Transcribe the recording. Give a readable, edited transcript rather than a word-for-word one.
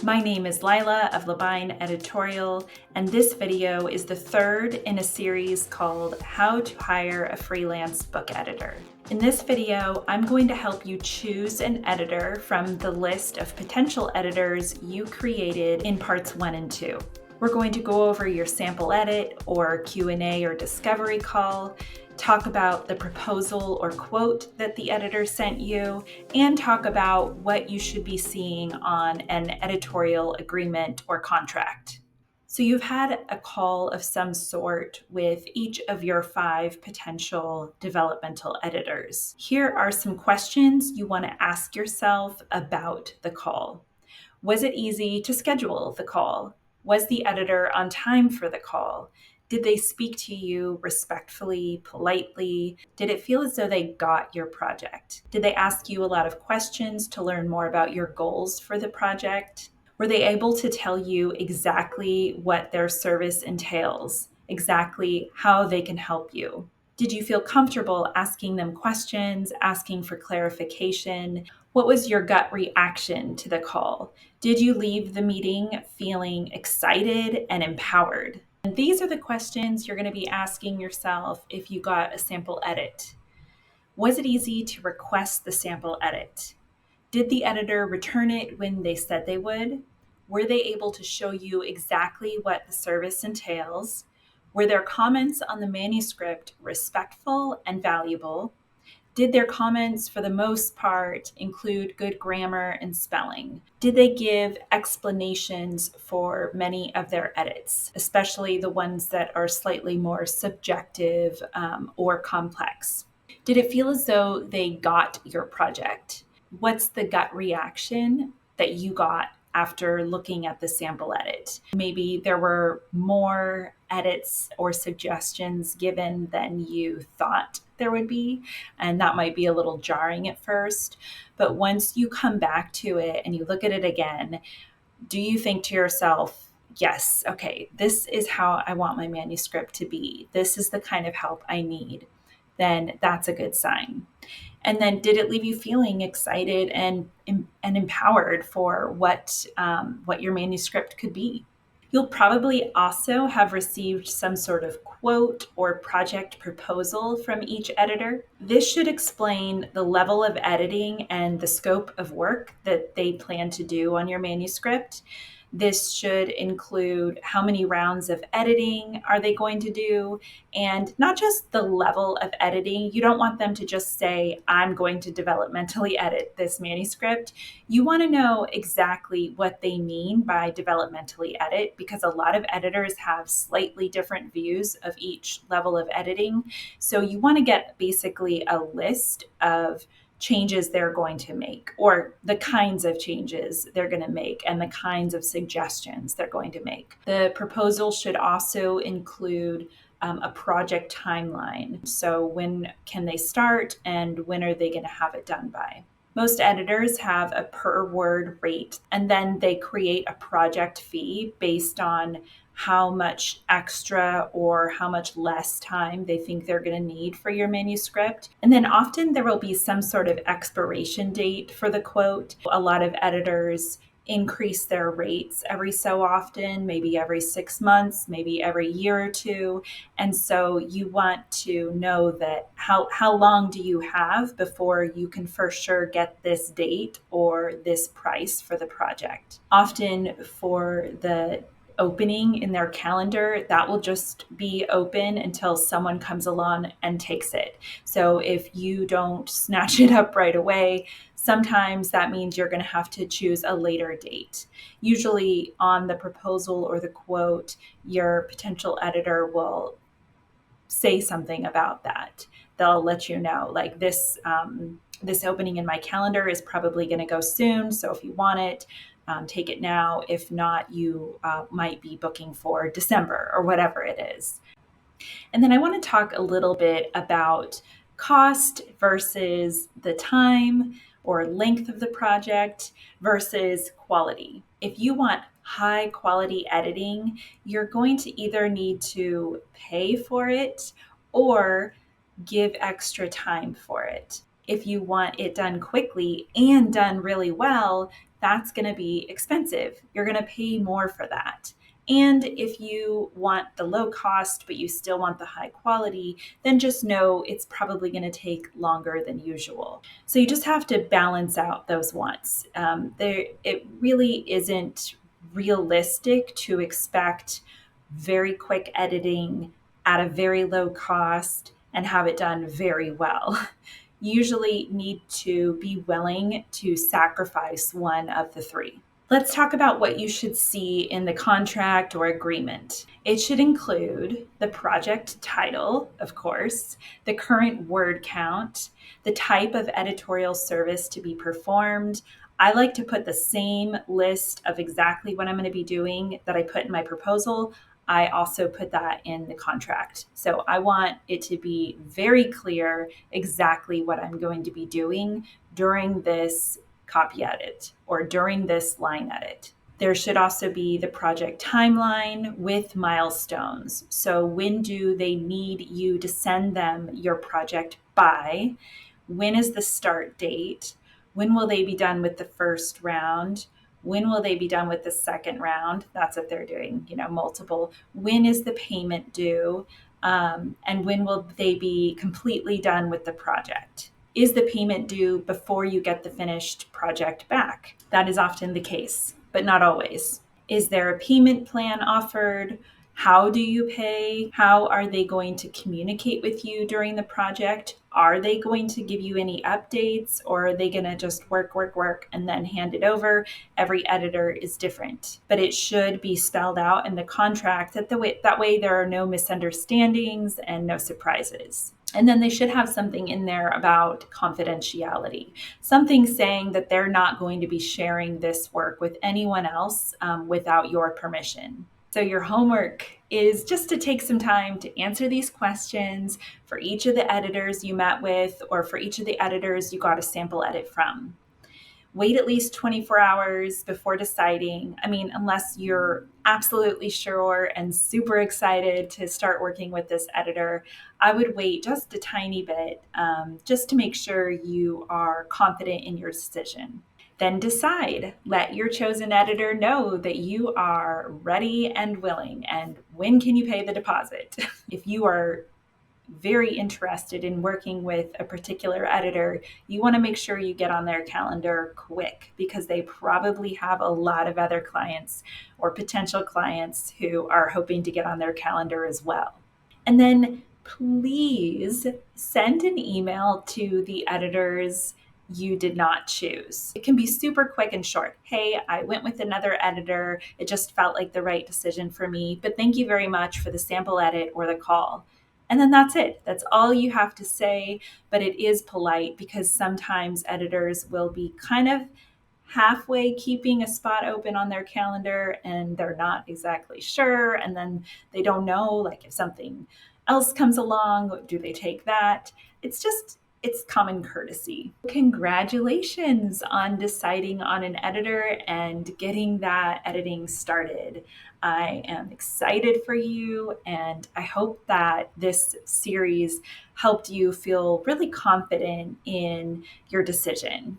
My name is Lila of Labine Editorial, and this video is the third in a series called How to Hire a Freelance Book Editor. In this video, I'm going to help you choose an editor from the list of potential editors you created in parts 1 and 2. We're going to go over your sample edit or Q&A or discovery call, talk about the proposal or quote that the editor sent you, and talk about what you should be seeing on an editorial agreement or contract. So you've had a call of some sort with each of your 5 potential developmental editors. Here are some questions you want to ask yourself about the call. Was it easy to schedule the call? Was the editor on time for the call? Did they speak to you respectfully, politely? Did it feel as though they got your project? Did they ask you a lot of questions to learn more about your goals for the project? Were they able to tell you exactly what their service entails, exactly how they can help you? Did you feel comfortable asking them questions, asking for clarification? What was your gut reaction to the call? Did you leave the meeting feeling excited and empowered? And these are the questions you're going to be asking yourself if you got a sample edit. Was it easy to request the sample edit? Did the editor return it when they said they would? Were they able to show you exactly what the service entails? Were their comments on the manuscript respectful and valuable? Did their comments, for the most part, include good grammar and spelling? Did they give explanations for many of their edits, especially the ones that are slightly more subjective or complex? Did it feel as though they got your project? What's the gut reaction that you got after looking at the sample edit? Maybe there were more edits or suggestions given than you thought there would be, and that might be a little jarring at first. But once you come back to it and you look at it again, do you think to yourself, yes, okay, this is how I want my manuscript to be. This is the kind of help I need. Then that's a good sign. And then did it leave you feeling excited and empowered for what your manuscript could be? You'll probably also have received some sort of quote or project proposal from each editor. This should explain the level of editing and the scope of work that they plan to do on your manuscript. This should include how many rounds of editing are they going to do, and not just the level of editing. You don't want them to just say, I'm going to developmentally edit this manuscript. You want to know exactly what they mean by developmentally edit, because a lot of editors have slightly different views of each level of editing. So you want to get basically a list of changes they're going to make, or the kinds of changes they're going to make, and the kinds of suggestions they're going to make. The proposal should also include a project timeline. So when can they start and when are they going to have it done by? Most editors have a per word rate, and then they create a project fee based on how much extra or how much less time they think they're going to need for your manuscript. And then often there will be some sort of expiration date for the quote. A lot of editors increase their rates every so often, maybe every 6 months, maybe every year or two. And so you want to know that how long do you have before you can for sure get this date or this price for the project. Often for the opening in their calendar, that will just be open until someone comes along and takes it. So if you don't snatch it up right away, sometimes that means you're going to have to choose a later date. Usually on the proposal or the quote, your potential editor will say something about that. They'll let you know, like, this opening in my calendar is probably going to go soon. So if you want it, take it now. If not, you might be booking for December or whatever it is. And then I want to talk a little bit about cost versus the time or length of the project versus quality. If you want high quality editing, you're going to either need to pay for it or give extra time for it. If you want it done quickly and done really well, that's going to be expensive. You're going to pay more for that. And if you want the low cost, but you still want the high quality, then just know it's probably going to take longer than usual. So you just have to balance out those wants. It really isn't realistic to expect very quick editing at a very low cost and have it done very well. Usually need to be willing to sacrifice one of the three. Let's talk about what you should see in the contract or agreement. It should include the project title, of course, the current word count, the type of editorial service to be performed. I like to put the same list of exactly what I'm going to be doing that I put in my proposal. I also put that in the contract. So I want it to be very clear exactly what I'm going to be doing during this copy edit or during this line edit. There should also be the project timeline with milestones. So when do they need you to send them your project by? When is the start date? When will they be done with the first round? When will they be done with the second round? That's what they're doing, multiple. When is the payment due? And when will they be completely done with the project? Is the payment due before you get the finished project back? That is often the case, but not always. Is there a payment plan offered? How do you pay? How are they going to communicate with you during the project? Are they going to give you any updates, or are they going to just work, and then hand it over? Every editor is different, but it should be spelled out in the contract that way there are no misunderstandings and no surprises. And then they should have something in there about confidentiality, something saying that they're not going to be sharing this work with anyone else without your permission. So your homework is just to take some time to answer these questions for each of the editors you met with, or for each of the editors you got a sample edit from. Wait at least 24 hours before deciding. Unless you're absolutely sure and super excited to start working with this editor, I would wait just a tiny bit, just to make sure you are confident in your decision. Then decide. Let your chosen editor know that you are ready and willing, and when can you pay the deposit? If you are very interested in working with a particular editor, you want to make sure you get on their calendar quick, because they probably have a lot of other clients or potential clients who are hoping to get on their calendar as well. And then please send an email to the editors you did not choose. It can be super quick and short. Hey, I went with another editor. It just felt like the right decision for me, but thank you very much for the sample edit or the call. And then that's it. That's all you have to say, but it is polite, because sometimes editors will be kind of halfway keeping a spot open on their calendar and they're not exactly sure. And then they don't know, like, if something else comes along, do they take that? It's common courtesy. Congratulations on deciding on an editor and getting that editing started. I am excited for you, and I hope that this series helped you feel really confident in your decision.